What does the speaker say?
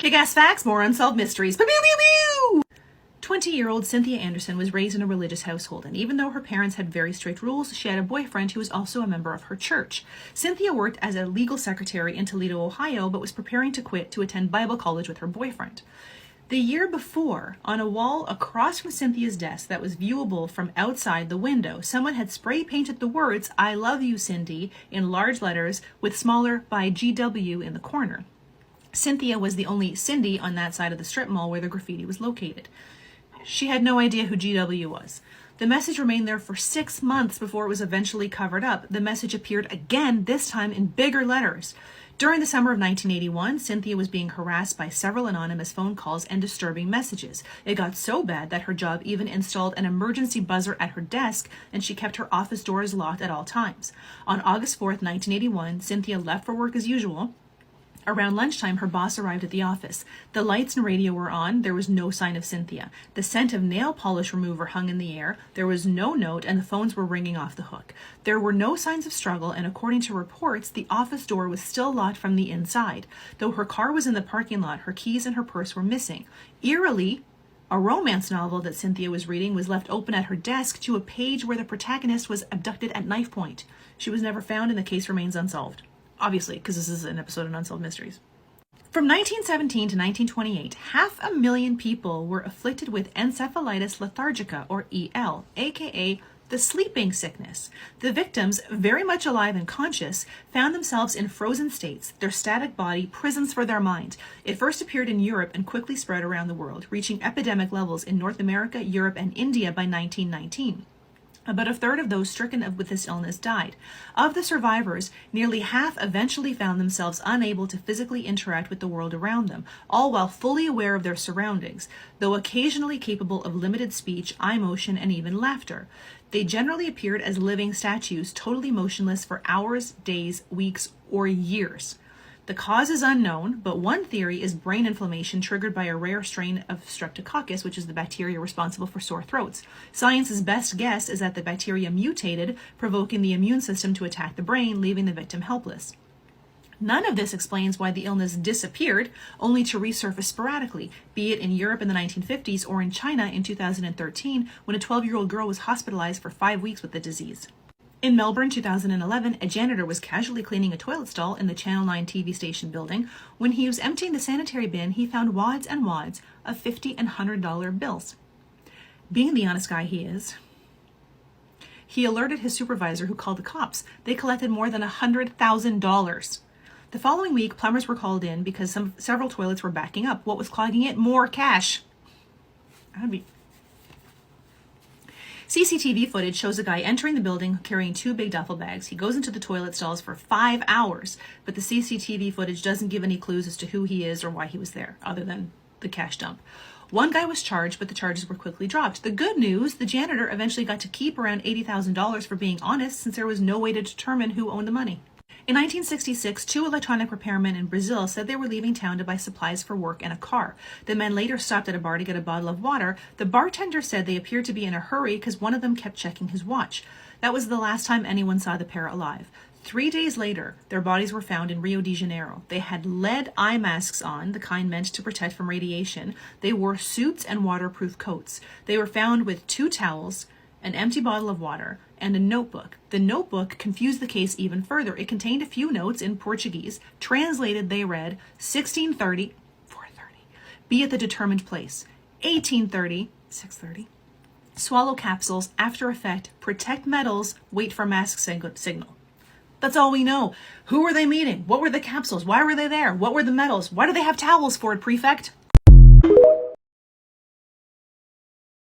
Kick-ass facts, more unsolved mysteries. Pew, pew, pew, pew! 20-year-old Cynthia Anderson was raised in a religious household, and even though her parents had very strict rules, she had a boyfriend who was also a member of her church. Cynthia worked as a legal secretary in Toledo, Ohio, but was preparing to quit to attend Bible college with her boyfriend. The year before, on a wall across from Cynthia's desk that was viewable from outside the window, someone had spray painted the words, "I love you, Cindy," in large letters with smaller by GW in the corner. Cynthia was the only Cindy on that side of the strip mall where the graffiti was located. She had no idea who GW was. The message remained there for 6 months before it was eventually covered up. The message appeared again, this time in bigger letters. During the summer of 1981, Cynthia was being harassed by several anonymous phone calls and disturbing messages. It got so bad that her job even installed an emergency buzzer at her desk, and she kept her office doors locked at all times. On August 4th, 1981, Cynthia left for work as usual. Around lunchtime, her boss arrived at the office. The lights and radio were on. There was no sign of Cynthia. The scent of nail polish remover hung in the air. There was no note, and the phones were ringing off the hook. There were no signs of struggle, and according to reports, the office door was still locked from the inside. Though her car was in the parking lot, her keys and her purse were missing. Eerily, a romance novel that Cynthia was reading was left open at her desk to a page where the protagonist was abducted at knife point. She was never found, and the case remains unsolved. Obviously, because this is an episode of Unsolved Mysteries. From 1917 to 1928, 500,000 people were afflicted with encephalitis lethargica, or EL, aka the sleeping sickness. The victims, very much alive and conscious, found themselves in frozen states, their static body prisons for their mind. It first appeared in Europe and quickly spread around the world, reaching epidemic levels in North America, Europe, and India by 1919. About a third of those stricken with this illness died. Of the survivors, nearly half eventually found themselves unable to physically interact with the world around them, all while fully aware of their surroundings, though occasionally capable of limited speech, eye motion, and even laughter. They generally appeared as living statues, totally motionless for hours, days, weeks, or years. The cause is unknown, but one theory is brain inflammation triggered by a rare strain of streptococcus, which is the bacteria responsible for sore throats. Science's best guess is that the bacteria mutated, provoking the immune system to attack the brain, leaving the victim helpless. None of this explains why the illness disappeared, only to resurface sporadically, be it in Europe in the 1950s or in China in 2013, when a 12-year-old girl was hospitalized for 5 weeks with the disease. In Melbourne, 2011, a janitor was casually cleaning a toilet stall in the Channel 9 TV station building. When he was emptying the sanitary bin, he found wads and wads of $50 and $100 bills. Being the honest guy he is, he alerted his supervisor, who called the cops. They collected more than $100,000. The following week, plumbers were called in because several toilets were backing up. What was clogging it? More cash. CCTV footage shows a guy entering the building carrying 2 big duffel bags. He goes into the toilet stalls for 5 hours, but the CCTV footage doesn't give any clues as to who he is or why he was there, other than the cash dump. One guy was charged, but the charges were quickly dropped. The good news, the janitor eventually got to keep around $80,000 for being honest, since there was no way to determine who owned the money. In 1966, 2 electronic repairmen in Brazil said they were leaving town to buy supplies for work and a car. The men later stopped at a bar to get a bottle of water. The bartender said they appeared to be in a hurry because one of them kept checking his watch. That was the last time anyone saw the pair alive. 3 days later, their bodies were found in Rio de Janeiro. They had lead eye masks on, the kind meant to protect from radiation. They wore suits and waterproof coats. They were found with 2 towels, an empty bottle of water, and a notebook. The notebook confused the case even further. It contained a few notes in Portuguese. Translated, they read, 16:30, 4:30, be at the determined place. 18:30, 6:30, swallow capsules, after effect, protect metals, wait for mask signal. That's all we know. Who were they meeting? What were the capsules? Why were they there? What were the metals? Why do they have towels for it, prefect?